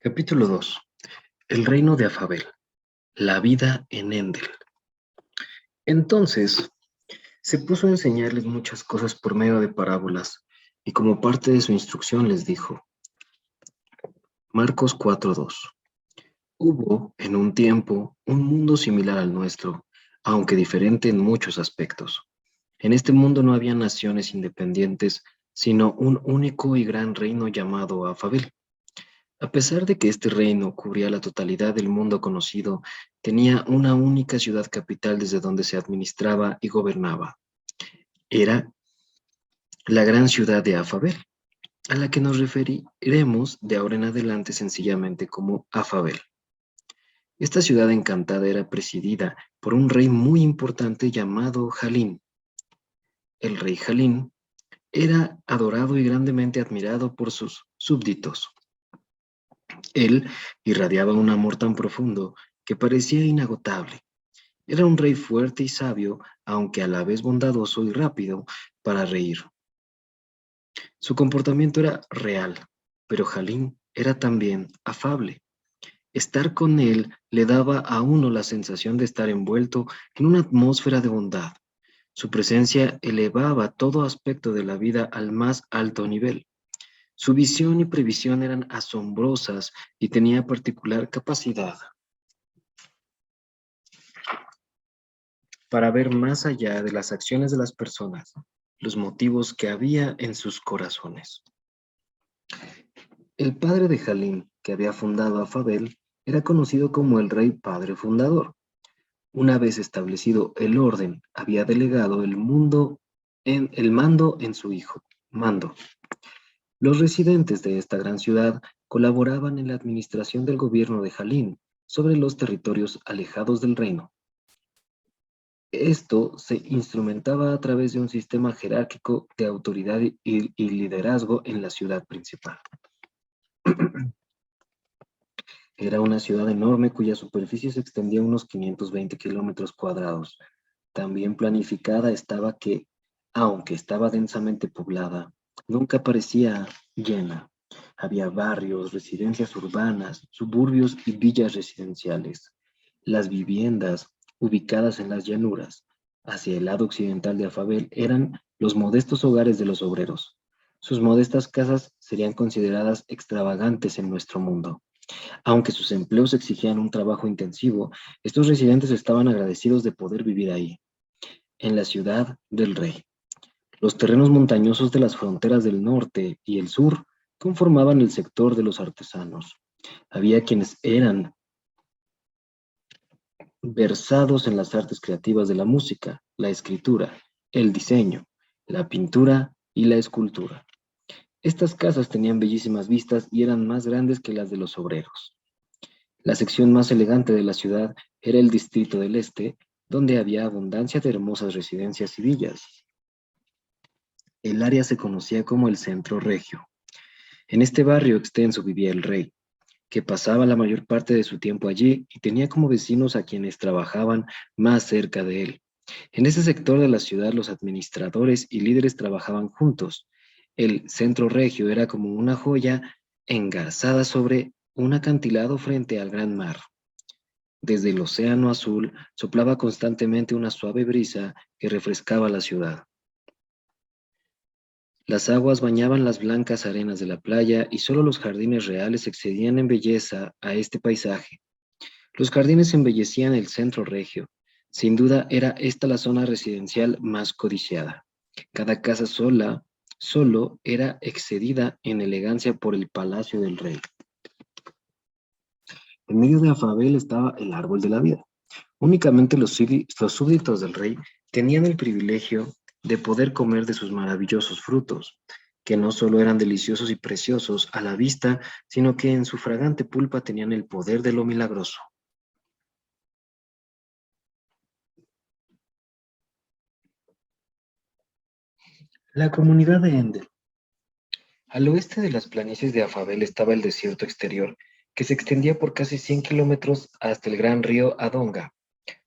Capítulo 2. El reino de Afabel. La vida en Endel. Entonces se puso a enseñarles muchas cosas por medio de parábolas, y como parte de su instrucción les dijo, Marcos 4:2. Hubo, en un tiempo, un mundo similar al nuestro, aunque diferente en muchos aspectos. En este mundo no había naciones independientes, sino un único y gran reino llamado Afabel. A pesar de que este reino cubría la totalidad del mundo conocido, tenía una única ciudad capital desde donde se administraba y gobernaba. Era la gran ciudad de Afabel, a la que nos referiremos de ahora en adelante sencillamente como Afabel. Esta ciudad encantada era presidida por un rey muy importante llamado Jalín. El rey Jalín era adorado y grandemente admirado por sus súbditos. Él irradiaba un amor tan profundo que parecía inagotable. Era un rey fuerte y sabio, aunque a la vez bondadoso y rápido para reír. Su comportamiento era real, pero Jalín era también afable. Estar con él le daba a uno la sensación de estar envuelto en una atmósfera de bondad. Su presencia elevaba todo aspecto de la vida al más alto nivel. Su visión y previsión eran asombrosas y tenía particular capacidad para ver más allá de las acciones de las personas, los motivos que había en sus corazones. El padre de Jalín, que había fundado a Fabel, era conocido como el rey padre fundador. Una vez establecido el orden, había delegado el mando en su hijo, Mando. Los residentes de esta gran ciudad colaboraban en la administración del gobierno de Jalín sobre los territorios alejados del reino. Esto se instrumentaba a través de un sistema jerárquico de autoridad y liderazgo en la ciudad principal. Era una ciudad enorme cuya superficie se extendía unos 520 kilómetros cuadrados. También planificada estaba que, aunque estaba densamente poblada, nunca parecía llena. Había barrios, residencias urbanas, suburbios y villas residenciales. Las viviendas, ubicadas en las llanuras, hacia el lado occidental de Afabel, eran los modestos hogares de los obreros. Sus modestas casas serían consideradas extravagantes en nuestro mundo. Aunque sus empleos exigían un trabajo intensivo, estos residentes estaban agradecidos de poder vivir ahí, en la ciudad del rey. Los terrenos montañosos de las fronteras del norte y el sur conformaban el sector de los artesanos. Había quienes eran versados en las artes creativas de la música, la escritura, el diseño, la pintura y la escultura. Estas casas tenían bellísimas vistas y eran más grandes que las de los obreros. La sección más elegante de la ciudad era el distrito del este, donde había abundancia de hermosas residencias y villas. El área se conocía como el Centro Regio. En este barrio extenso vivía el rey, que pasaba la mayor parte de su tiempo allí y tenía como vecinos a quienes trabajaban más cerca de él. En ese sector de la ciudad los administradores y líderes trabajaban juntos. El Centro Regio era como una joya engarzada sobre un acantilado frente al gran mar. Desde el océano azul soplaba constantemente una suave brisa que refrescaba la ciudad. Las aguas bañaban las blancas arenas de la playa y solo los jardines reales excedían en belleza a este paisaje. Los jardines embellecían el Centro Regio. Sin duda era esta la zona residencial más codiciada. Cada casa solo era excedida en elegancia por el palacio del rey. En medio de Afabel estaba el árbol de la vida. Únicamente los súbditos del rey tenían el privilegio de poder comer de sus maravillosos frutos, que no solo eran deliciosos y preciosos a la vista, sino que en su fragante pulpa tenían el poder de lo milagroso. La comunidad de Endel. Al oeste de las planicies de Afabel estaba el desierto exterior, que se extendía por casi 100 kilómetros hasta el gran río Adonga.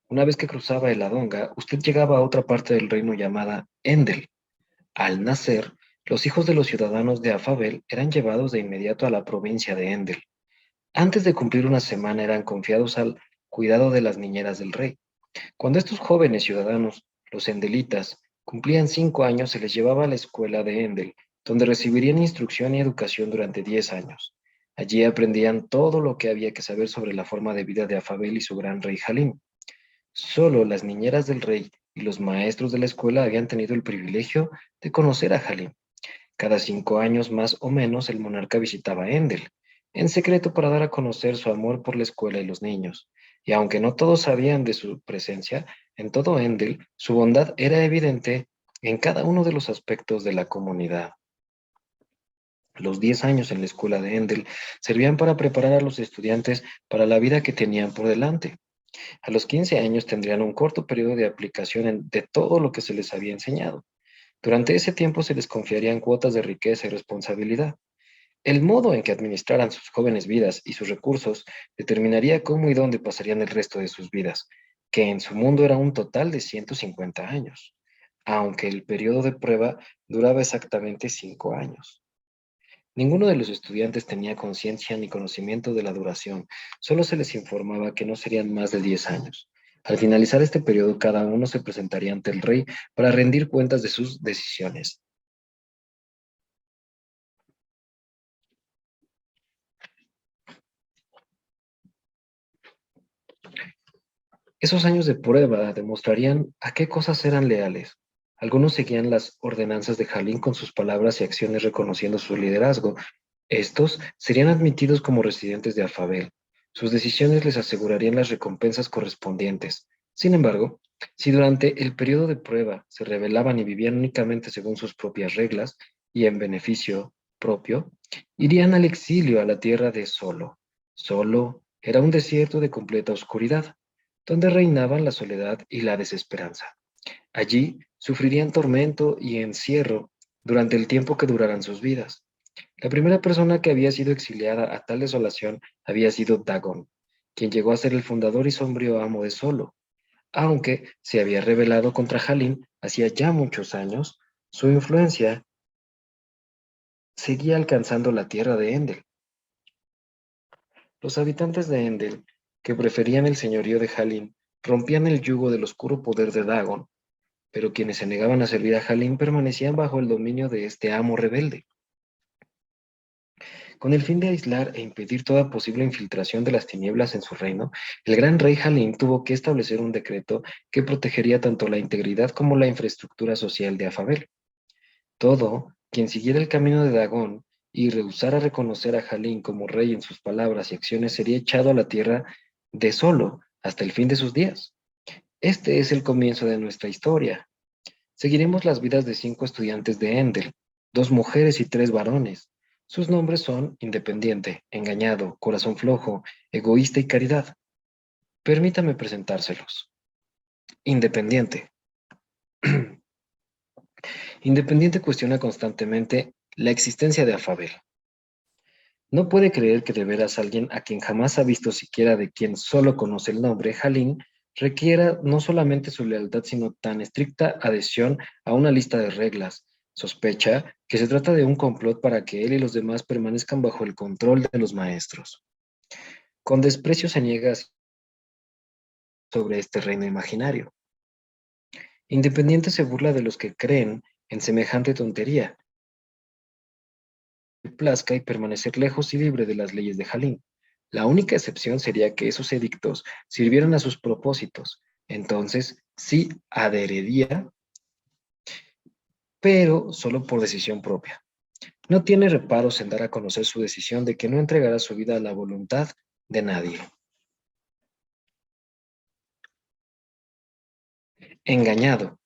Una vez que cruzaba el Adonga, usted llegaba a otra parte del reino llamada Endel. Al nacer, los hijos de los ciudadanos de Afabel eran llevados de inmediato a la provincia de Endel. Antes de cumplir una semana eran confiados al cuidado de las niñeras del rey. Cuando estos jóvenes ciudadanos, los endelitas, cumplían 5 años, se les llevaba a la escuela de Endel, donde recibirían instrucción y educación durante 10 años. Allí aprendían todo lo que había que saber sobre la forma de vida de Afabel y su gran rey Halim. Solo las niñeras del rey y los maestros de la escuela habían tenido el privilegio de conocer a Halim. Cada 5 años más o menos el monarca visitaba Endel, en secreto para dar a conocer su amor por la escuela y los niños. Y aunque no todos sabían de su presencia, en todo Endel su bondad era evidente en cada uno de los aspectos de la comunidad. Los 10 años en la escuela de Endel servían para preparar a los estudiantes para la vida que tenían por delante. A los 15 años tendrían un corto periodo de aplicación de todo lo que se les había enseñado. Durante ese tiempo se les confiarían cuotas de riqueza y responsabilidad. El modo en que administraran sus jóvenes vidas y sus recursos determinaría cómo y dónde pasarían el resto de sus vidas, que en su mundo era un total de 150 años, aunque el periodo de prueba duraba exactamente 5 años. Ninguno de los estudiantes tenía conciencia ni conocimiento de la duración, solo se les informaba que no serían más de 10 años. Al finalizar este periodo, cada uno se presentaría ante el rey para rendir cuentas de sus decisiones. Esos años de prueba demostrarían a qué cosas eran leales. Algunos seguían las ordenanzas de Jalín con sus palabras y acciones reconociendo su liderazgo. Estos serían admitidos como residentes de Alfabel. Sus decisiones les asegurarían las recompensas correspondientes. Sin embargo, si durante el periodo de prueba se rebelaban y vivían únicamente según sus propias reglas y en beneficio propio, irían al exilio a la tierra de Solo. Solo era un desierto de completa oscuridad donde reinaban la soledad y la desesperanza. Allí sufrirían tormento y encierro durante el tiempo que duraran sus vidas. La primera persona que había sido exiliada a tal desolación había sido Dagon, quien llegó a ser el fundador y sombrío amo de Solo. Aunque se había rebelado contra Halim hacía ya muchos años, su influencia seguía alcanzando la tierra de Endel. Los habitantes de Endel, que preferían el señorío de Halim, rompían el yugo del oscuro poder de Dagon, pero quienes se negaban a servir a Halim permanecían bajo el dominio de este amo rebelde. Con el fin de aislar e impedir toda posible infiltración de las tinieblas en su reino, el gran rey Halim tuvo que establecer un decreto que protegería tanto la integridad como la infraestructura social de Afabel. Todo quien siguiera el camino de Dagón y rehusara reconocer a Halim como rey en sus palabras y acciones sería echado a la tierra de solo hasta el fin de sus días. Este es el comienzo de nuestra historia. Seguiremos las vidas de 5 estudiantes de Endel, 2 mujeres y 3 varones. Sus nombres son Independiente, Engañado, Corazón Flojo, Egoísta y Caridad. Permítame presentárselos. Independiente. Independiente cuestiona constantemente la existencia de Afabel. No puede creer que de veras alguien a quien jamás ha visto siquiera de quien solo conoce el nombre, Jalín, requiera no solamente su lealtad, sino tan estricta adhesión a una lista de reglas. Sospecha que se trata de un complot para que él y los demás permanezcan bajo el control de los maestros. Con desprecio se niega sobre este reino imaginario. Independiente se burla de los que creen en semejante tontería, plazca y permanecer lejos y libre de las leyes de Jalín. La única excepción sería que esos edictos sirvieran a sus propósitos. Entonces, sí adheriría, pero solo por decisión propia. No tiene reparos en dar a conocer su decisión de que no entregará su vida a la voluntad de nadie. Engañado.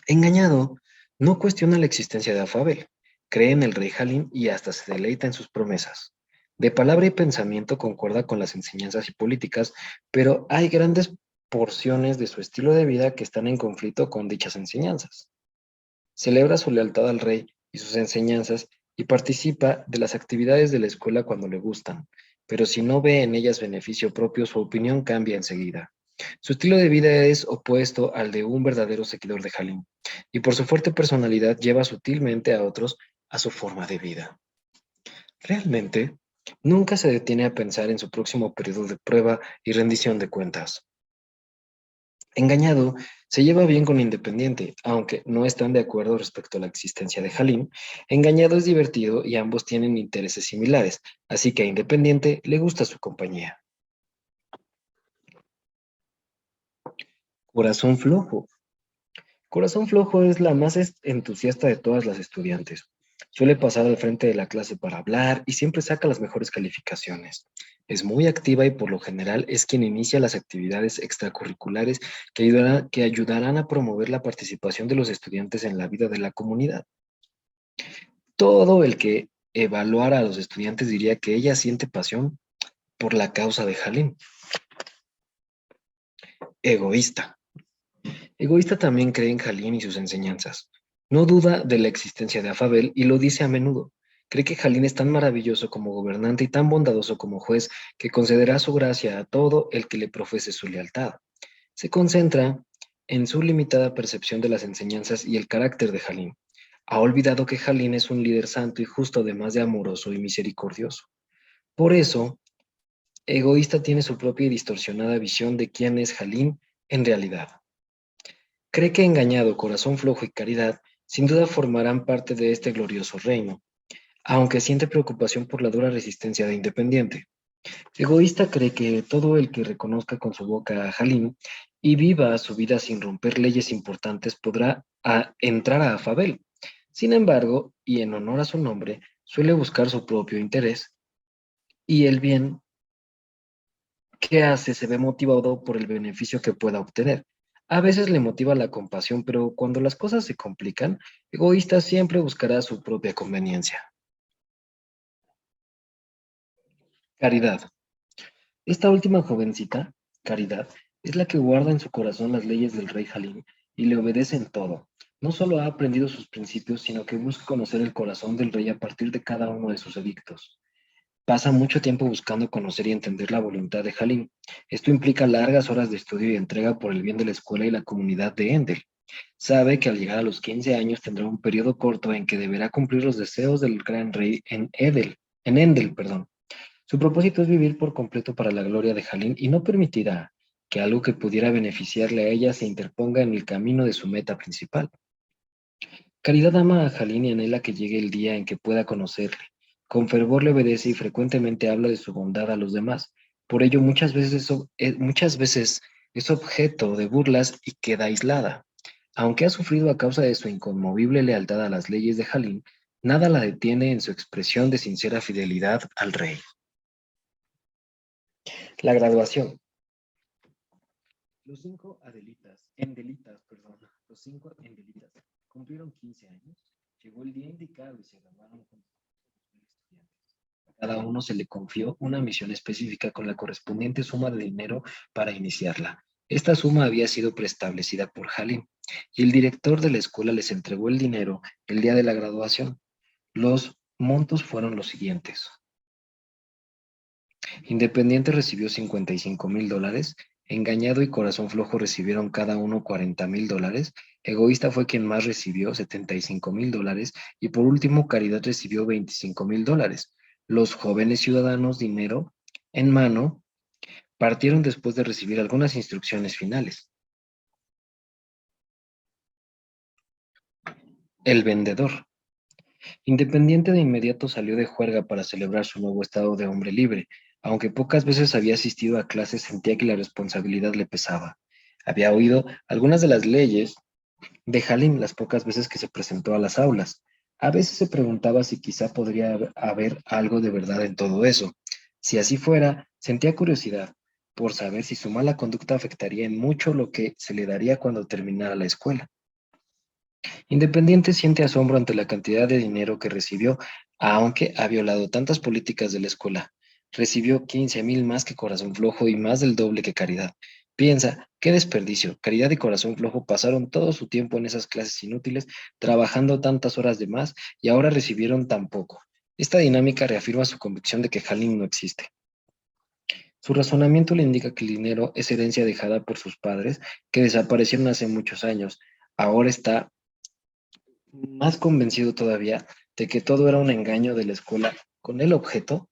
Engañado no cuestiona la existencia de Afabel, cree en el rey Halim y hasta se deleita en sus promesas. De palabra y pensamiento concuerda con las enseñanzas y políticas, pero hay grandes porciones de su estilo de vida que están en conflicto con dichas enseñanzas. Celebra su lealtad al rey y sus enseñanzas y participa de las actividades de la escuela cuando le gustan, pero si no ve en ellas beneficio propio, su opinión cambia enseguida. Su estilo de vida es opuesto al de un verdadero seguidor de Halim, y por su fuerte personalidad lleva sutilmente a otros a su forma de vida. Realmente, Nunca se detiene a pensar en su próximo periodo de prueba y rendición de cuentas. Engañado se lleva bien con Independiente, aunque no están de acuerdo respecto a la existencia de Halim. Engañado es divertido y ambos tienen intereses similares, así que a Independiente le gusta su compañía. Corazón flojo. Corazón flojo es la más entusiasta de todas las estudiantes. Suele pasar al frente de la clase para hablar y siempre saca las mejores calificaciones. Es muy activa y por lo general es quien inicia las actividades extracurriculares que ayudarán a promover la participación de los estudiantes en la vida de la comunidad. Todo el que evaluara a los estudiantes diría que ella siente pasión por la causa de Halim. Egoísta. Egoísta también cree en Halim y sus enseñanzas. No duda de la existencia de Afabel y lo dice a menudo. Cree que Halim es tan maravilloso como gobernante y tan bondadoso como juez que concederá su gracia a todo el que le profese su lealtad. Se concentra en su limitada percepción de las enseñanzas y el carácter de Halim. Ha olvidado que Halim es un líder santo y justo, además de amoroso y misericordioso. Por eso, Egoísta tiene su propia y distorsionada visión de quién es Halim en realidad. Cree que Engañado, Corazón Flojo y Caridad sin duda formarán parte de este glorioso reino, aunque siente preocupación por la dura resistencia de Independiente. Egoísta cree que todo el que reconozca con su boca a Halim y viva su vida sin romper leyes importantes podrá entrar a Afabel. Sin embargo, y en honor a su nombre, suele buscar su propio interés y el bien que hace se ve motivado por el beneficio que pueda obtener. A veces le motiva la compasión, pero cuando las cosas se complican, Egoísta siempre buscará su propia conveniencia. Caridad. Esta última jovencita, Caridad, es la que guarda en su corazón las leyes del rey Halim y le obedece en todo. No solo ha aprendido sus principios, sino que busca conocer el corazón del rey a partir de cada uno de sus edictos. Pasa mucho tiempo buscando conocer y entender la voluntad de Halim. Esto implica largas horas de estudio y entrega por el bien de la escuela y la comunidad de Endel. Sabe que al llegar a los 15 años tendrá un periodo corto en que deberá cumplir los deseos del gran rey en Endel, perdón. Su propósito es vivir por completo para la gloria de Halim y no permitirá que algo que pudiera beneficiarle a ella se interponga en el camino de su meta principal. Caridad ama a Halim y anhela que llegue el día en que pueda conocerle. Con fervor le obedece y frecuentemente habla de su bondad a los demás. Por ello, muchas veces es objeto de burlas y queda aislada. Aunque ha sufrido a causa de su inconmovible lealtad a las leyes de Halim, nada la detiene en su expresión de sincera fidelidad al rey. La graduación. Los cinco Endelitas, cumplieron 15 años. Llegó el día indicado y se graduaron con estudiantes. A cada uno se le confió una misión específica con la correspondiente suma de dinero para iniciarla. Esta suma había sido preestablecida por Halim y el director de la escuela les entregó el dinero el día de la graduación. Los montos fueron los siguientes. Independiente recibió $55,000, Engañado y Corazón Flojo recibieron cada uno $40,000, Egoísta fue quien más recibió $75,000 y por último Caridad recibió $25,000. Los jóvenes ciudadanos, dinero en mano, partieron después de recibir algunas instrucciones finales. El vendedor. Independiente de inmediato salió de juerga para celebrar su nuevo estado de hombre libre. Aunque pocas veces había asistido a clases, sentía que la responsabilidad le pesaba. Había oído algunas de las leyes de Halim las pocas veces que se presentó a las aulas. A veces se preguntaba si quizá podría haber algo de verdad en todo eso. Si así fuera, sentía curiosidad por saber si su mala conducta afectaría en mucho lo que se le daría cuando terminara la escuela. Independiente siente asombro ante la cantidad de dinero que recibió, aunque ha violado tantas políticas de la escuela. Recibió 15,000 más que Corazón Flojo y más del doble que Caridad. Piensa, qué desperdicio. Caridad y Corazón Flojo pasaron todo su tiempo en esas clases inútiles, trabajando tantas horas de más, y ahora recibieron tan poco. Esta dinámica reafirma su convicción de que Halim no existe. Su razonamiento le indica que el dinero es herencia dejada por sus padres, que desaparecieron hace muchos años. Ahora está más convencido todavía de que todo era un engaño de la escuela con el objeto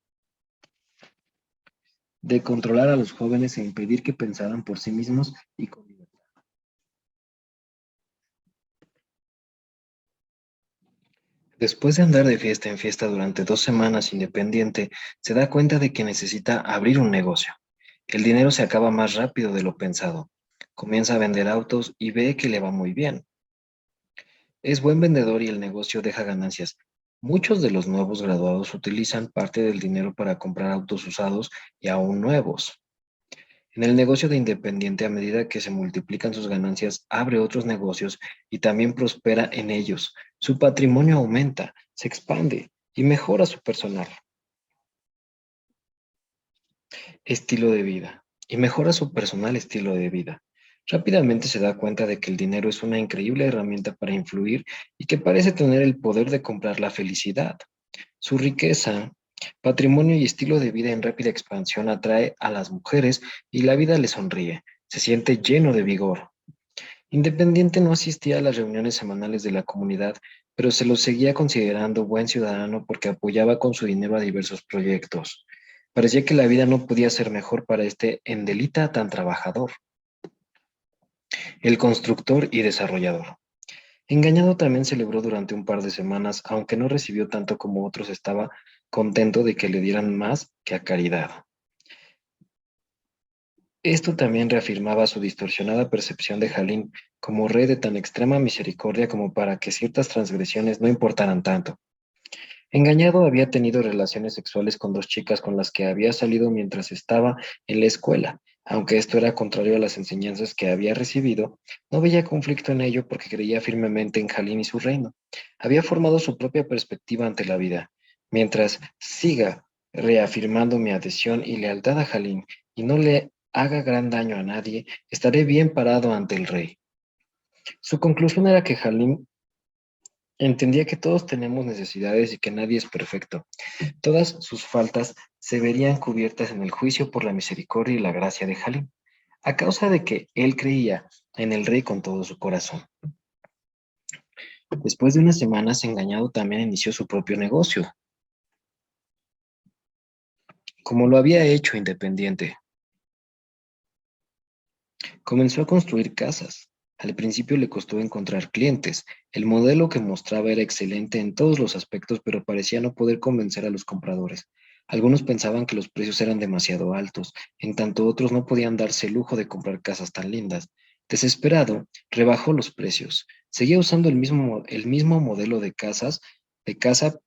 de controlar a los jóvenes e impedir que pensaran por sí mismos y con libertad. Después de andar de fiesta en fiesta durante 2 semanas independiente, se da cuenta de que necesita abrir un negocio. El dinero se acaba más rápido de lo pensado. Comienza a vender autos y ve que le va muy bien. Es buen vendedor y el negocio deja ganancias. Muchos de los nuevos graduados utilizan parte del dinero para comprar autos usados y aún nuevos. En el negocio de independiente, a medida que se multiplican sus ganancias, abre otros negocios y también prospera en ellos. Su patrimonio aumenta, se expande y mejora su personal estilo de vida. Y mejora su personal estilo de vida. Rápidamente se da cuenta de que el dinero es una increíble herramienta para influir y que parece tener el poder de comprar la felicidad. Su riqueza, patrimonio y estilo de vida en rápida expansión atrae a las mujeres y la vida le sonríe. Se siente lleno de vigor. Independiente no asistía a las reuniones semanales de la comunidad, pero se lo seguía considerando buen ciudadano porque apoyaba con su dinero a diversos proyectos. Parecía que la vida no podía ser mejor para este endelita tan trabajador, el constructor y desarrollador. Engañado también celebró durante un par de semanas, aunque no recibió tanto como otros, estaba contento de que le dieran más que a caridad. Esto también reafirmaba su distorsionada percepción de Jalín como rey de tan extrema misericordia como para que ciertas transgresiones no importaran tanto. Engañado había tenido relaciones sexuales con 2 chicas con las que había salido mientras estaba en la escuela. Aunque esto era contrario a las enseñanzas que había recibido, no veía conflicto en ello porque creía firmemente en Jalín y su reino. Había formado su propia perspectiva ante la vida. Mientras siga reafirmando mi adhesión y lealtad a Jalín y no le haga gran daño a nadie, estaré bien parado ante el rey. Su conclusión era que Jalín entendía que todos tenemos necesidades y que nadie es perfecto. Todas sus faltas se verían cubiertas en el juicio por la misericordia y la gracia de Jalín, a causa de que él creía en el rey con todo su corazón. Después de unas semanas, Engañado también inició su propio negocio, como lo había hecho independiente. Comenzó a construir casas. Al principio le costó encontrar clientes. El modelo que mostraba era excelente en todos los aspectos, pero parecía no poder convencer a los compradores. Algunos pensaban que los precios eran demasiado altos, en tanto otros no podían darse el lujo de comprar casas tan lindas. Desesperado, rebajó los precios. Seguía usando el mismo modelo de casa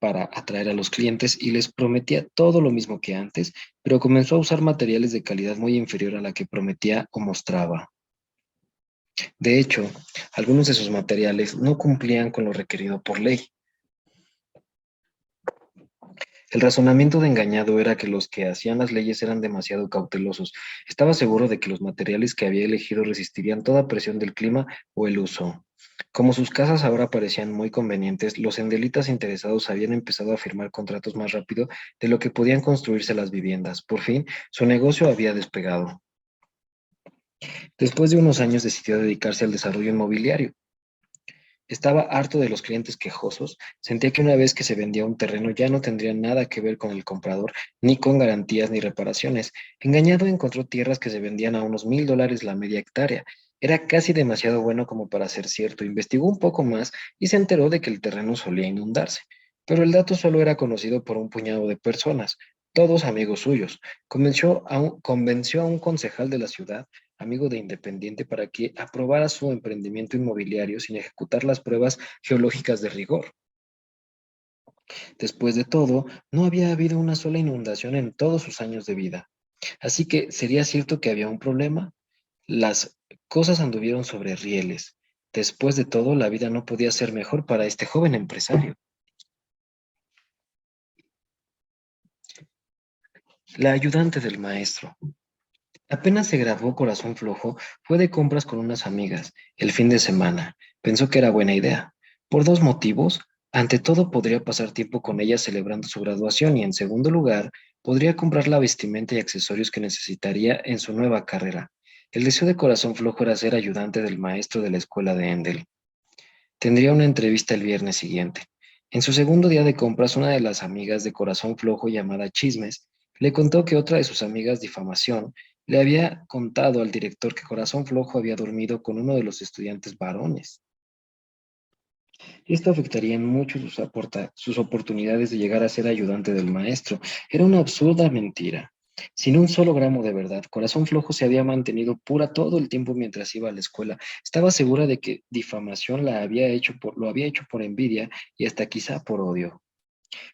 para atraer a los clientes y les prometía todo lo mismo que antes, pero comenzó a usar materiales de calidad muy inferior a la que prometía o mostraba. De hecho, algunos de sus materiales no cumplían con lo requerido por ley. El razonamiento de Engañado era que los que hacían las leyes eran demasiado cautelosos. Estaba seguro de que los materiales que había elegido resistirían toda presión del clima o el uso. Como sus casas ahora parecían muy convenientes, los endelitas interesados habían empezado a firmar contratos más rápido de lo que podían construirse las viviendas. Por fin, su negocio había despegado. Después de unos años decidió dedicarse al desarrollo inmobiliario. Estaba harto de los clientes quejosos, sentía que una vez que se vendía un terreno ya no tendría nada que ver con el comprador, ni con garantías ni reparaciones. Engañado encontró tierras que se vendían a unos $1,000 la media hectárea. Era casi demasiado bueno como para ser cierto. Investigó un poco más y se enteró de que el terreno solía inundarse. Pero el dato solo era conocido por un puñado de personas, todos amigos suyos. Convenció a un concejal de la ciudad, amigo de Independiente, para que aprobara su emprendimiento inmobiliario sin ejecutar las pruebas geológicas de rigor. Después de todo, no había habido una sola inundación en todos sus años de vida. Así que, ¿sería cierto que había un problema? Las cosas anduvieron sobre rieles. Después de todo, la vida no podía ser mejor para este joven empresario. La ayudante del maestro. Apenas se graduó Corazón Flojo, fue de compras con unas amigas el fin de semana. Pensó que era buena idea. Por 2 motivos. Ante todo, podría pasar tiempo con ellas celebrando su graduación y en segundo lugar, podría comprar la vestimenta y accesorios que necesitaría en su nueva carrera. El deseo de Corazón Flojo era ser ayudante del maestro de la escuela de Endel. Tendría una entrevista el viernes siguiente. En su segundo día de compras, una de las amigas de Corazón Flojo, llamada Chismes, Le contó que otra de sus amigas difamación le había contado al director que Corazón Flojo había dormido con uno de los estudiantes varones. Esto afectaría en mucho sus oportunidades de llegar a ser ayudante del maestro. Era una absurda mentira. Sin un solo gramo de verdad, Corazón Flojo se había mantenido pura todo el tiempo mientras iba a la escuela. Estaba segura de que difamación lo había hecho por envidia y hasta quizá por odio.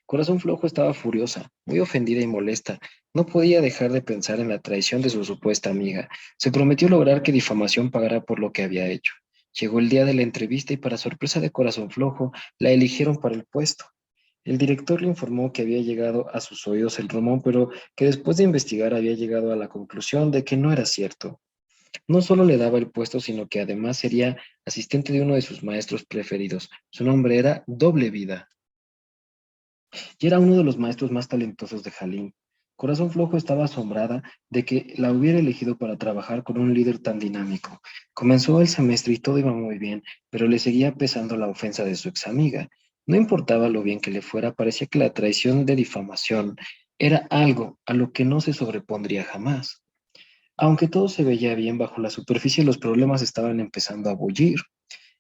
Corazón Flojo estaba furiosa, muy ofendida y molesta. No podía dejar de pensar en la traición de su supuesta amiga. Se prometió lograr que difamación pagara por lo que había hecho. Llegó el día de la entrevista y para sorpresa de Corazón Flojo, la eligieron para el puesto. El director le informó que había llegado a sus oídos el rumor, pero que después de investigar había llegado a la conclusión de que no era cierto. No solo le daba el puesto, sino que además sería asistente de uno de sus maestros preferidos. Su nombre era Doble Vida y era uno de los maestros más talentosos de Jalín. Corazón Flojo estaba asombrada de que la hubiera elegido para trabajar con un líder tan dinámico. Comenzó el semestre y todo iba muy bien, pero le seguía pesando la ofensa de su ex amiga. No importaba lo bien que le fuera, parecía que la traición de difamación era algo a lo que no se sobrepondría jamás. Aunque todo se veía bien bajo la superficie, los problemas estaban empezando a bullir.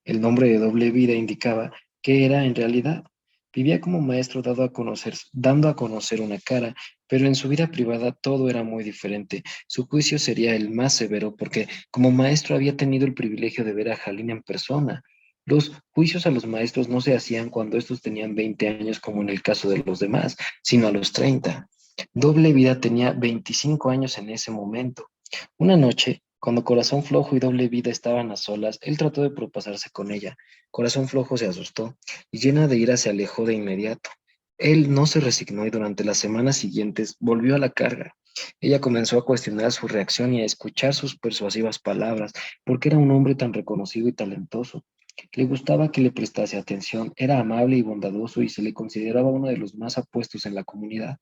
El nombre de Doble Vida indicaba que era en realidad. Vivía como maestro dando a conocer una cara, pero en su vida privada todo era muy diferente. Su juicio sería el más severo porque como maestro había tenido el privilegio de ver a Jalina en persona. Los juicios a los maestros no se hacían cuando estos tenían 20 años como en el caso de los demás, sino a los 30. Doble Vida tenía 25 años en ese momento. Una noche, cuando Corazón Flojo y Doble Vida estaban a solas, él trató de propasarse con ella. Corazón Flojo se asustó y llena de ira se alejó de inmediato. Él no se resignó y durante las semanas siguientes volvió a la carga. Ella comenzó a cuestionar su reacción y a escuchar sus persuasivas palabras, porque era un hombre tan reconocido y talentoso. Le gustaba que le prestase atención, era amable y bondadoso y se le consideraba uno de los más apuestos en la comunidad.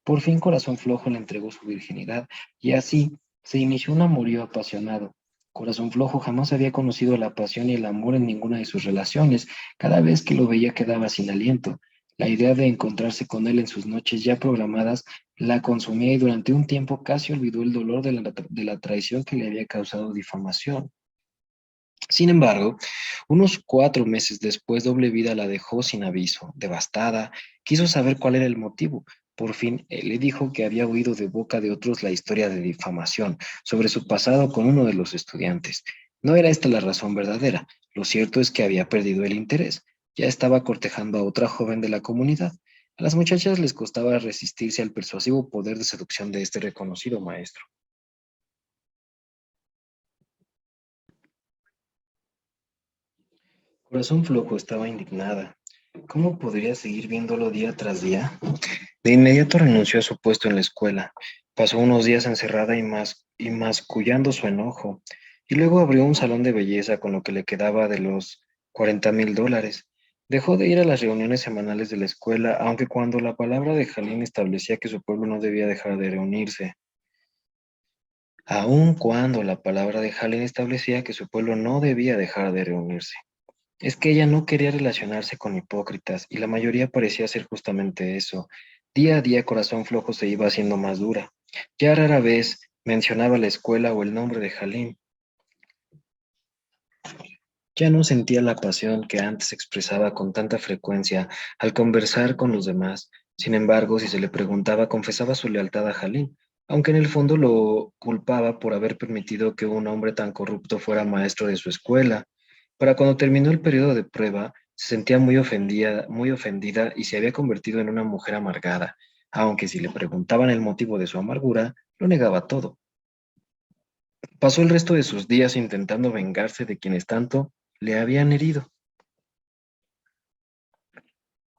Por fin Corazón Flojo le entregó su virginidad y así se inició un amorío apasionado. Corazón Flojo jamás había conocido la pasión y el amor en ninguna de sus relaciones. Cada vez que lo veía quedaba sin aliento. La idea de encontrarse con él en sus noches ya programadas la consumía y durante un tiempo casi olvidó el dolor de la traición que le había causado difamación. Sin embargo, unos 4 meses después, Doble Vida la dejó sin aviso, devastada. Quiso saber cuál era el motivo. Por fin, él le dijo que había oído de boca de otros la historia de difamación sobre su pasado con uno de los estudiantes. No era esta la razón verdadera. Lo cierto es que había perdido el interés. Ya estaba cortejando a otra joven de la comunidad. A las muchachas les costaba resistirse al persuasivo poder de seducción de este reconocido maestro. Corazón Flojo estaba indignada. ¿Cómo podría seguir viéndolo día tras día? De inmediato renunció a su puesto en la escuela. Pasó unos días encerrada y mascullando su enojo. Y luego abrió un salón de belleza con lo que le quedaba de los $40,000. Dejó de ir a las reuniones semanales de la escuela, aunque cuando la palabra de Jalín establecía que su pueblo no debía dejar de reunirse. Aun cuando la palabra de Jalín establecía que su pueblo no debía dejar de reunirse. Es que ella no quería relacionarse con hipócritas y la mayoría parecía ser justamente eso. Día a día Corazón Flojo se iba haciendo más dura. Ya rara vez mencionaba la escuela o el nombre de Jalín. Ya no sentía la pasión que antes expresaba con tanta frecuencia al conversar con los demás. Sin embargo, si se le preguntaba, confesaba su lealtad a Jalín, aunque en el fondo lo culpaba por haber permitido que un hombre tan corrupto fuera maestro de su escuela. Para cuando terminó el periodo de prueba, se sentía muy ofendida y se había convertido en una mujer amargada, aunque si le preguntaban el motivo de su amargura, lo negaba todo. Pasó el resto de sus días intentando vengarse de quienes tanto le habían herido.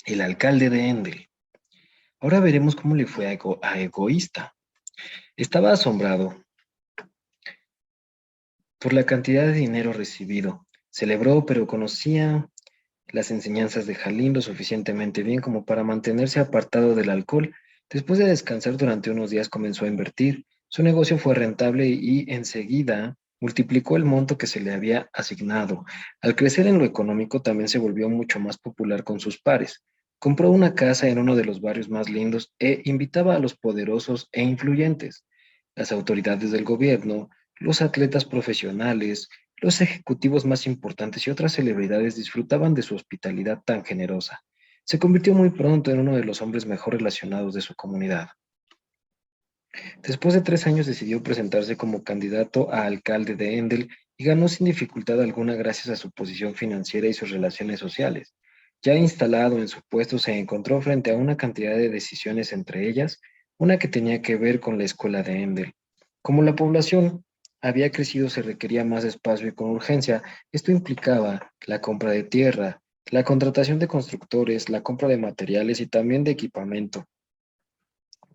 El alcalde de Endel. Ahora veremos cómo le fue a Egoísta. Estaba asombrado por la cantidad de dinero recibido. Celebró, pero conocía las enseñanzas de Jalín lo suficientemente bien como para mantenerse apartado del alcohol. Después de descansar durante unos días comenzó a invertir. Su negocio fue rentable y enseguida multiplicó el monto que se le había asignado. Al crecer en lo económico también se volvió mucho más popular con sus pares. Compró una casa en uno de los barrios más lindos e invitaba a los poderosos e influyentes, las autoridades del gobierno, los atletas profesionales, los ejecutivos más importantes y otras celebridades disfrutaban de su hospitalidad tan generosa. Se convirtió muy pronto en uno de los hombres mejor relacionados de su comunidad. Después de 3 años decidió presentarse como candidato a alcalde de Endel y ganó sin dificultad alguna gracias a su posición financiera y sus relaciones sociales. Ya instalado en su puesto se encontró frente a una cantidad de decisiones, entre ellas una que tenía que ver con la escuela de Endel. Como la población había crecido, se requería más espacio y con urgencia. Esto implicaba la compra de tierra, la contratación de constructores, la compra de materiales y también de equipamiento.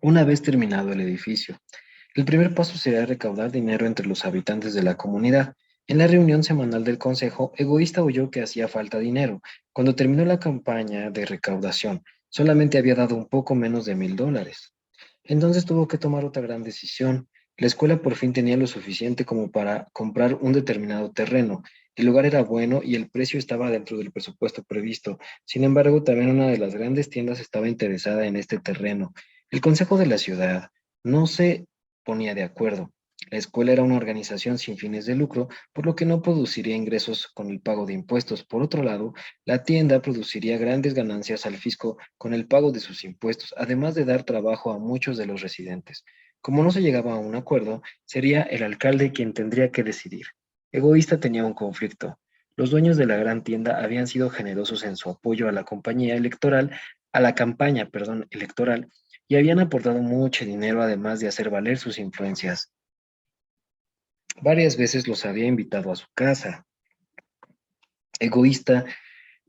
Una vez terminado el edificio, el primer paso sería recaudar dinero entre los habitantes de la comunidad. En la reunión semanal del consejo, Egoísta oyó que hacía falta dinero. Cuando terminó la campaña de recaudación, solamente había dado un poco menos de $1000. Entonces tuvo que tomar otra gran decisión. La escuela por fin tenía lo suficiente como para comprar un determinado terreno. El lugar era bueno y el precio estaba dentro del presupuesto previsto. Sin embargo, también una de las grandes tiendas estaba interesada en este terreno. El consejo de la ciudad no se ponía de acuerdo. La escuela era una organización sin fines de lucro, por lo que no produciría ingresos con el pago de impuestos. Por otro lado, la tienda produciría grandes ganancias al fisco con el pago de sus impuestos, además de dar trabajo a muchos de los residentes. Como no se llegaba a un acuerdo, sería el alcalde quien tendría que decidir. Egoísta tenía un conflicto. Los dueños de la gran tienda habían sido generosos en su apoyo a la compañía electoral, a la campaña, perdón, electoral, y habían aportado mucho dinero además de hacer valer sus influencias. Varias veces los había invitado a su casa. Egoísta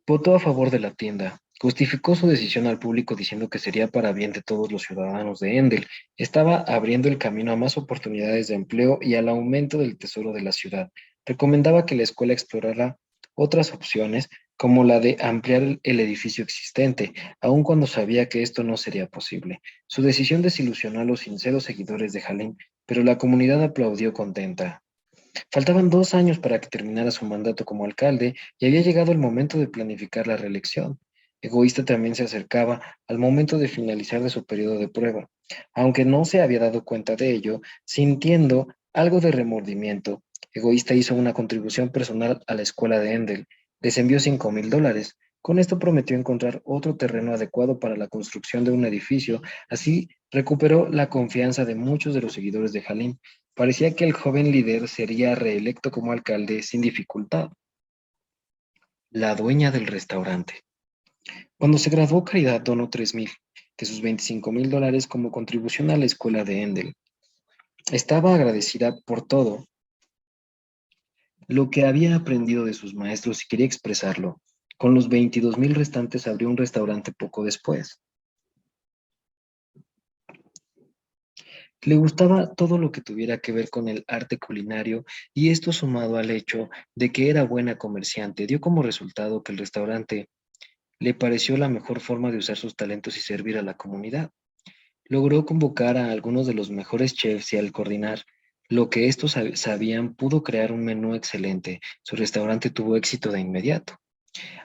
votó a favor de la tienda. Justificó su decisión al público diciendo que sería para bien de todos los ciudadanos de Endel. Estaba abriendo el camino a más oportunidades de empleo y al aumento del tesoro de la ciudad. Recomendaba que la escuela explorara otras opciones, como la de ampliar el edificio existente, aun cuando sabía que esto no sería posible. Su decisión desilusionó a los sinceros seguidores de Jalín, pero la comunidad aplaudió contenta. Faltaban 2 años para que terminara su mandato como alcalde y había llegado el momento de planificar la reelección. Egoísta también se acercaba al momento de finalizar de su periodo de prueba. Aunque no se había dado cuenta de ello, sintiendo algo de remordimiento, Egoísta hizo una contribución personal a la escuela de Endel. Les envió $5000. Con esto prometió encontrar otro terreno adecuado para la construcción de un edificio. Así recuperó la confianza de muchos de los seguidores de Jalín. Parecía que el joven líder sería reelecto como alcalde sin dificultad. La dueña del restaurante. Cuando se graduó, Caridad donó 3000 de sus $25000 como contribución a la escuela de Endel. Estaba agradecida por todo lo que había aprendido de sus maestros y quería expresarlo. Con los 22,000 restantes abrió un restaurante poco después. Le gustaba todo lo que tuviera que ver con el arte culinario y esto sumado al hecho de que era buena comerciante dio como resultado que el restaurante le pareció la mejor forma de usar sus talentos y servir a la comunidad. Logró convocar a algunos de los mejores chefs y al coordinar lo que estos sabían pudo crear un menú excelente. Su restaurante tuvo éxito de inmediato.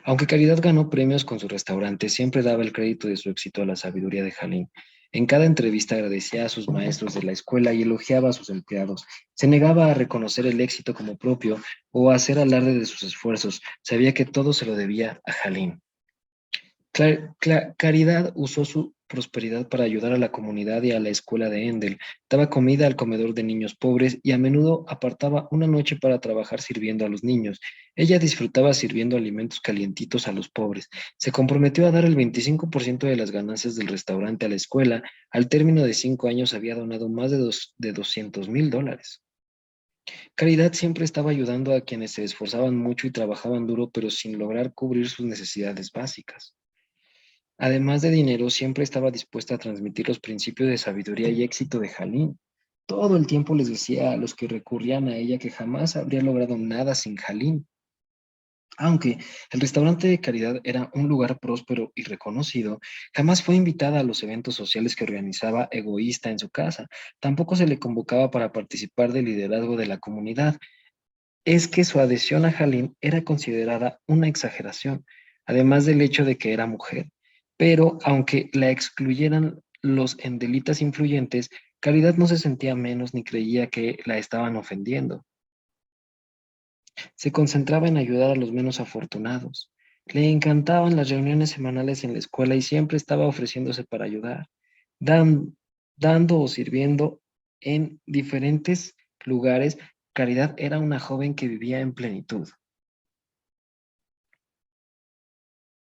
Aunque Caridad ganó premios con su restaurante, siempre daba el crédito de su éxito a la sabiduría de Jalín. En cada entrevista agradecía a sus maestros de la escuela y elogiaba a sus empleados. Se negaba a reconocer el éxito como propio o a hacer alarde de sus esfuerzos. Sabía que todo se lo debía a Jalín. Caridad usó su prosperidad para ayudar a la comunidad y a la escuela de Endel. Daba comida al comedor de niños pobres y a menudo apartaba una noche para trabajar sirviendo a los niños. Ella disfrutaba sirviendo alimentos calientitos a los pobres. Se comprometió a dar el 25% de las ganancias del restaurante a la escuela. Al término de 5 años había donado más de $200,000. Caridad siempre estaba ayudando a quienes se esforzaban mucho y trabajaban duro, pero sin lograr cubrir sus necesidades básicas. Además de dinero, siempre estaba dispuesta a transmitir los principios de sabiduría y éxito de Jalín. Todo el tiempo les decía a los que recurrían a ella que jamás habría logrado nada sin Jalín. Aunque el restaurante de Caridad era un lugar próspero y reconocido, jamás fue invitada a los eventos sociales que organizaba Egoísta en su casa. Tampoco se le convocaba para participar del liderazgo de la comunidad. Es que su adhesión a Jalín era considerada una exageración, además del hecho de que era mujer. Pero aunque la excluyeran los endelitas influyentes, Caridad no se sentía menos ni creía que la estaban ofendiendo. Se concentraba en ayudar a los menos afortunados. Le encantaban las reuniones semanales en la escuela y siempre estaba ofreciéndose para ayudar, dan- dando o sirviendo en diferentes lugares. Caridad era una joven que vivía en plenitud.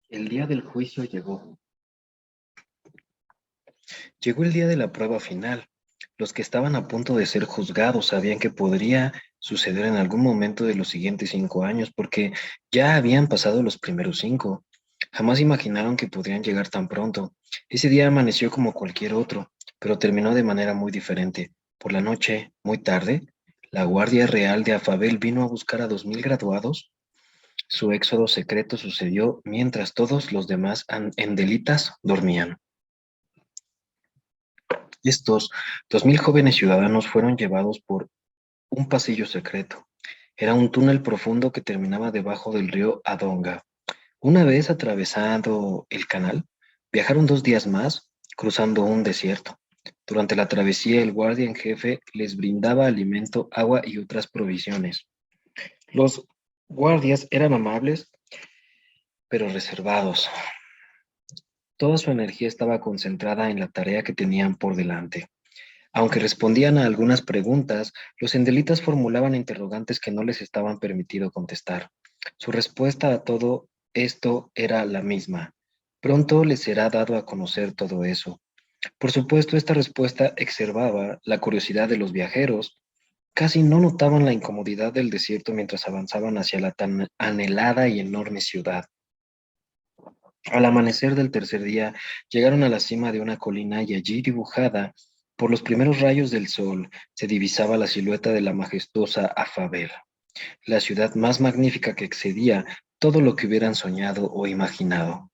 El día del juicio llegó. Llegó el día de la prueba final. Los que estaban a punto de ser juzgados sabían que podría suceder en algún momento de los siguientes 5 años, porque ya habían pasado los primeros 5. Jamás imaginaron que podrían llegar tan pronto. Ese día amaneció como cualquier otro, pero terminó de manera muy diferente. Por la noche, muy tarde, la Guardia Real de Afabel vino a buscar a 2000 graduados. Su éxodo secreto sucedió mientras todos los demás endelitas dormían. Estos 2000 jóvenes ciudadanos fueron llevados por un pasillo secreto. Era un túnel profundo que terminaba debajo del río Adonga. Una vez atravesado el canal, viajaron 2 días más, cruzando un desierto. Durante la travesía, el guardia en jefe les brindaba alimento, agua y otras provisiones. Los guardias eran amables, pero reservados. Toda su energía estaba concentrada en la tarea que tenían por delante. Aunque respondían a algunas preguntas, los endelitas formulaban interrogantes que no les estaban permitido contestar. Su respuesta a todo esto era la misma. Pronto les será dado a conocer todo eso. Por supuesto, esta respuesta exacerbaba la curiosidad de los viajeros. Casi no notaban la incomodidad del desierto mientras avanzaban hacia la tan anhelada y enorme ciudad. Al amanecer del tercer día, llegaron a la cima de una colina y allí, dibujada por los primeros rayos del sol, se divisaba la silueta de la majestuosa Afabel, la ciudad más magnífica que excedía todo lo que hubieran soñado o imaginado.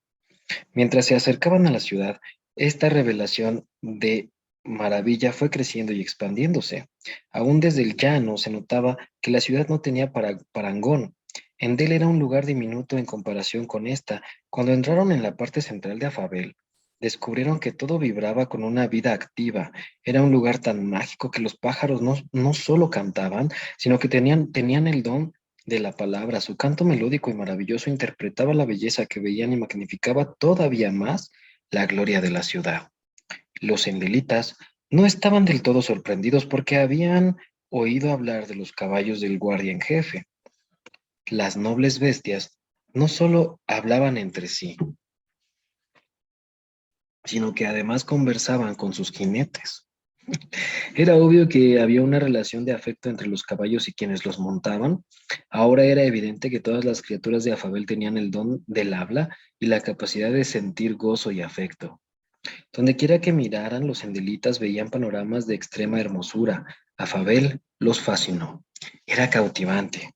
Mientras se acercaban a la ciudad, esta revelación de maravilla fue creciendo y expandiéndose. Aún desde el llano se notaba que la ciudad no tenía parangón. Endel era un lugar diminuto en comparación con esta. Cuando entraron en la parte central de Afabel, descubrieron que todo vibraba con una vida activa. Era un lugar tan mágico que los pájaros no solo cantaban, sino que tenían el don de la palabra. Su canto melódico y maravilloso interpretaba la belleza que veían y magnificaba todavía más la gloria de la ciudad. Los endelitas no estaban del todo sorprendidos porque habían oído hablar de los caballos del guardia en jefe. Las nobles bestias no solo hablaban entre sí, sino que además conversaban con sus jinetes. Era obvio que había una relación de afecto entre los caballos y quienes los montaban. Ahora era evidente que todas las criaturas de Afabel tenían el don del habla y la capacidad de sentir gozo y afecto. Donde quiera que miraran, los endelitas veían panoramas de extrema hermosura. Afabel los fascinó. Era cautivante.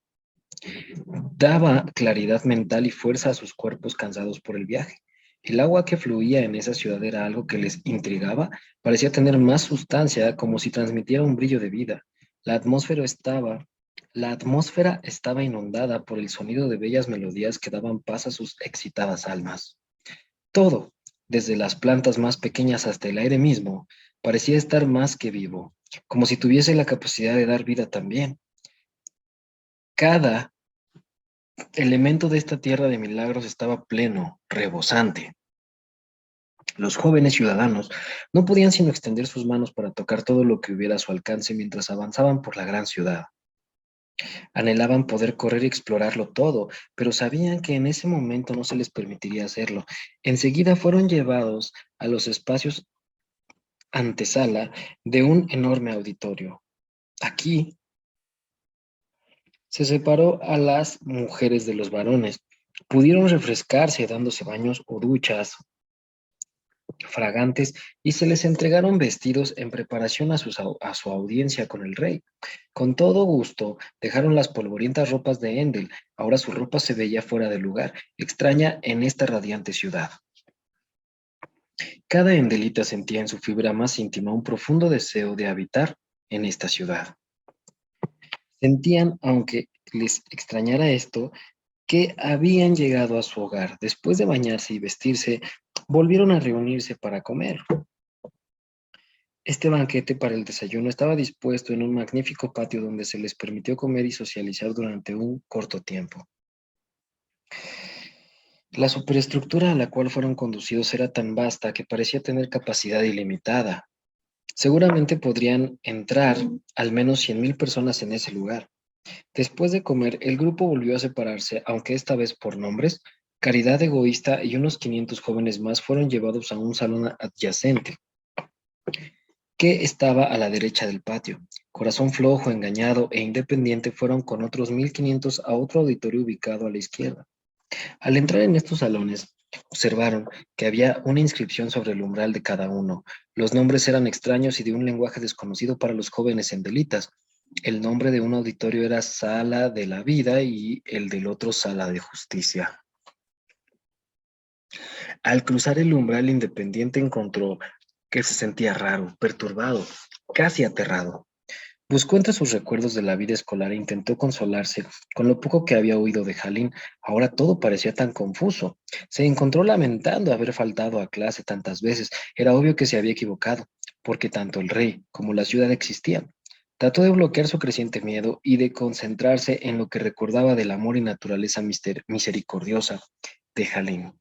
Daba claridad mental y fuerza a sus cuerpos cansados por el viaje. El agua que fluía en esa ciudad era algo que les intrigaba, parecía tener más sustancia, como si transmitiera un brillo de vida. La atmósfera estaba, la atmósfera estaba inundada por el sonido de bellas melodías que daban paz a sus excitadas almas. Todo, desde las plantas más pequeñas hasta el aire mismo, parecía estar más que vivo, como si tuviese la capacidad de dar vida también. Cada elemento de esta tierra de milagros estaba pleno, rebosante. Los jóvenes ciudadanos no podían sino extender sus manos para tocar todo lo que hubiera a su alcance mientras avanzaban por la gran ciudad. Anhelaban poder correr y explorarlo todo, pero sabían que en ese momento no se les permitiría hacerlo. Enseguida fueron llevados a los espacios antesala de un enorme auditorio. Aquí se separó a las mujeres de los varones. Pudieron refrescarse dándose baños o duchas fragantes y se les entregaron vestidos en preparación a su audiencia con el rey. Con todo gusto dejaron las polvorientas ropas de Endel. Ahora su ropa se veía fuera de lugar, extraña en esta radiante ciudad. Cada endelita sentía en su fibra más íntima un profundo deseo de habitar en esta ciudad. Sentían, aunque les extrañara esto, que habían llegado a su hogar. Después de bañarse y vestirse, volvieron a reunirse para comer. Este banquete para el desayuno estaba dispuesto en un magnífico patio donde se les permitió comer y socializar durante un corto tiempo. La superestructura a la cual fueron conducidos era tan vasta que parecía tener capacidad ilimitada. Seguramente podrían entrar al menos 100.000 personas en ese lugar. Después de comer, el grupo volvió a separarse, aunque esta vez por nombres. Caridad Egoísta y unos 500 jóvenes más fueron llevados a un salón adyacente, que estaba a la derecha del patio. Corazón Flojo, Engañado e Independiente fueron con otros 1.500 a otro auditorio ubicado a la izquierda. Al entrar en estos salones, observaron que había una inscripción sobre el umbral de cada uno. Los nombres eran extraños y de un lenguaje desconocido para los jóvenes en Delitas. El nombre de un auditorio era Sala de la Vida y el del otro Sala de Justicia. Al cruzar el umbral, Independiente encontró que se sentía raro, perturbado, casi aterrado. Buscó entre sus recuerdos de la vida escolar e intentó consolarse con lo poco que había oído de Jalín. Ahora todo parecía tan confuso. Se encontró lamentando haber faltado a clase tantas veces. Era obvio que se había equivocado, porque tanto el rey como la ciudad existían. Trató de bloquear su creciente miedo y de concentrarse en lo que recordaba del amor y naturaleza misericordiosa de Jalín.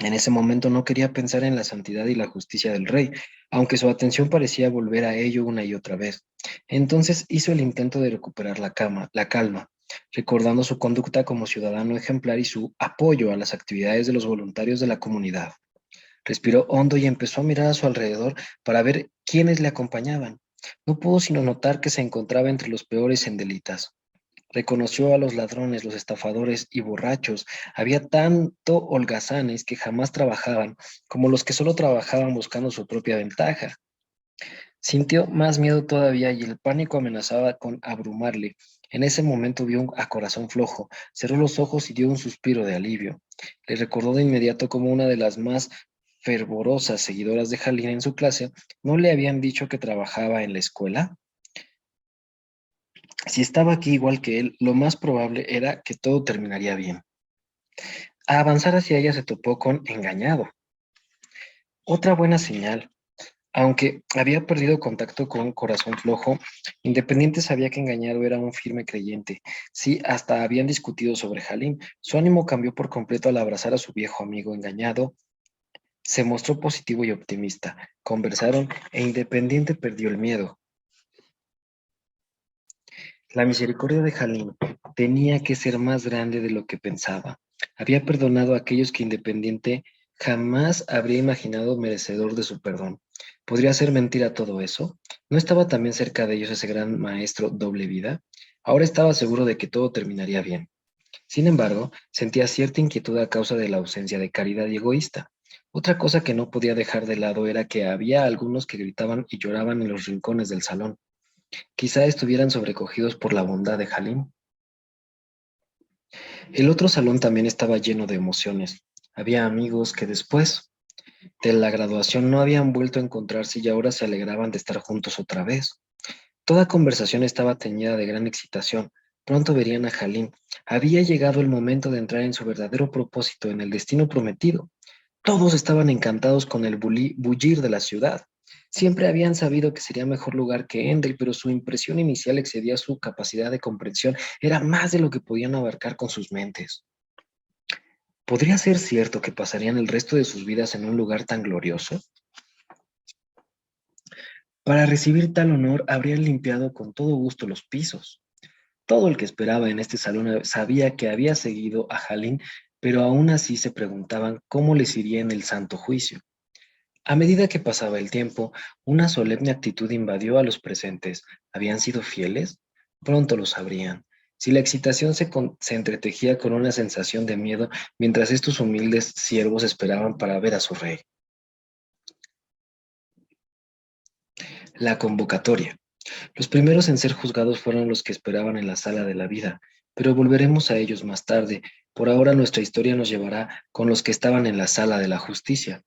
En ese momento no quería pensar en la santidad y la justicia del rey, aunque su atención parecía volver a ello una y otra vez. Entonces hizo el intento de recuperar la calma, recordando su conducta como ciudadano ejemplar y su apoyo a las actividades de los voluntarios de la comunidad. Respiró hondo y empezó a mirar a su alrededor para ver quiénes le acompañaban. No pudo sino notar que se encontraba entre los peores en Delitas. Reconoció a los ladrones, los estafadores y borrachos. Había tanto holgazanes que jamás trabajaban, como los que solo trabajaban buscando su propia ventaja. Sintió más miedo todavía y el pánico amenazaba con abrumarle. En ese momento vio a Corazón Flojo, cerró los ojos y dio un suspiro de alivio. Le recordó de inmediato como una de las más fervorosas seguidoras de Jalín en su clase, ¿no le habían dicho que trabajaba en la escuela? Si estaba aquí igual que él, lo más probable era que todo terminaría bien. A avanzar hacia ella se topó con Engañado. Otra buena señal. Aunque había perdido contacto con Corazón Flojo, Independiente sabía que Engañado era un firme creyente. Sí, hasta habían discutido sobre Jalín. Su ánimo cambió por completo al abrazar a su viejo amigo Engañado. Se mostró positivo y optimista. Conversaron e Independiente perdió el miedo. La misericordia de Jalín tenía que ser más grande de lo que pensaba. Había perdonado a aquellos que Independiente jamás habría imaginado merecedor de su perdón. ¿Podría ser mentira todo eso? ¿No estaba también cerca de ellos ese gran maestro doble vida? Ahora estaba seguro de que todo terminaría bien. Sin embargo, sentía cierta inquietud a causa de la ausencia de Caridad y Egoísta. Otra cosa que no podía dejar de lado era que había algunos que gritaban y lloraban en los rincones del salón. Quizá estuvieran sobrecogidos por la bondad de Jalín. El otro salón también estaba lleno de emociones. Había amigos que después de la graduación no habían vuelto a encontrarse y ahora se alegraban de estar juntos otra vez. Toda conversación estaba teñida de gran excitación. Pronto verían a Jalín. Había llegado el momento de entrar en su verdadero propósito, en el destino prometido. Todos estaban encantados con el bullir de la ciudad. Siempre habían sabido que sería mejor lugar que Endel, pero su impresión inicial excedía su capacidad de comprensión. Era más de lo que podían abarcar con sus mentes. ¿Podría ser cierto que pasarían el resto de sus vidas en un lugar tan glorioso? Para recibir tal honor, habrían limpiado con todo gusto los pisos. Todo el que esperaba en este salón sabía que había seguido a Jalín, pero aún así se preguntaban cómo les iría en el santo juicio. A medida que pasaba el tiempo, una solemne actitud invadió a los presentes. ¿Habían sido fieles? Pronto lo sabrían. Si la excitación se entretejía con una sensación de miedo mientras estos humildes siervos esperaban para ver a su rey. La convocatoria. Los primeros en ser juzgados fueron los que esperaban en la sala de la vida, pero volveremos a ellos más tarde. Por ahora nuestra historia nos llevará con los que estaban en la sala de la justicia.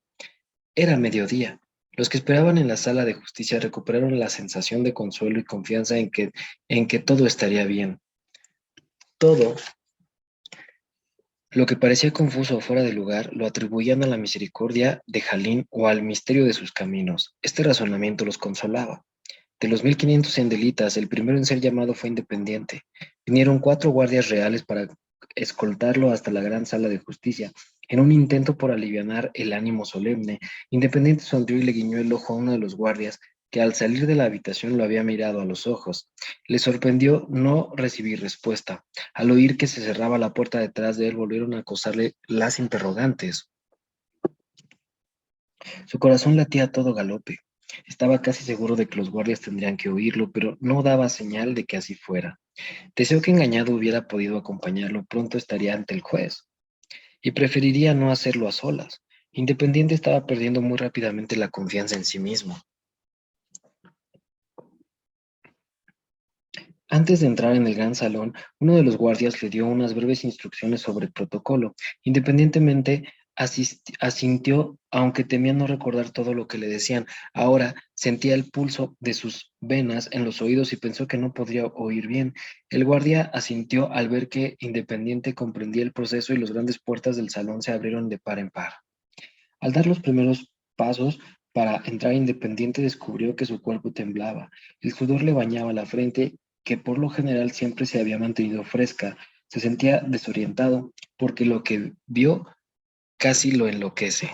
Era mediodía. Los que esperaban en la sala de justicia recuperaron la sensación de consuelo y confianza en que todo estaría bien. Todo Lo que parecía confuso o fuera de lugar lo atribuían a la misericordia de Jalín o al misterio de sus caminos. Este razonamiento los consolaba. De los 1500 sendelitas, el primero en ser llamado fue Independiente. Vinieron 4 guardias reales para escoltarlo hasta la gran sala de justicia. En un intento por alivianar el ánimo solemne, Independiente sonrió y le guiñó el ojo a uno de los guardias, que al salir de la habitación lo había mirado a los ojos. Le sorprendió no recibir respuesta. Al oír que se cerraba la puerta detrás de él, volvieron a acosarle las interrogantes. Su corazón latía a todo galope. Estaba casi seguro de que los guardias tendrían que oírlo, pero no daba señal de que así fuera. Deseó que engañado hubiera podido acompañarlo, pronto estaría ante el juez, y preferiría no hacerlo a solas. Independiente estaba perdiendo muy rápidamente la confianza en sí mismo. Antes de entrar en el gran salón, uno de los guardias le dio unas breves instrucciones sobre el protocolo. Independientemente, asintió, aunque temía no recordar todo lo que le decían. Ahora sentía el pulso de sus venas en los oídos y pensó que no podría oír bien. El guardia asintió al ver que Independiente comprendía el proceso y las grandes puertas del salón se abrieron de par en par. Al dar los primeros pasos para entrar Independiente, descubrió que su cuerpo temblaba. El sudor le bañaba la frente, que por lo general siempre se había mantenido fresca. Se sentía desorientado porque lo que vio casi lo enloquece.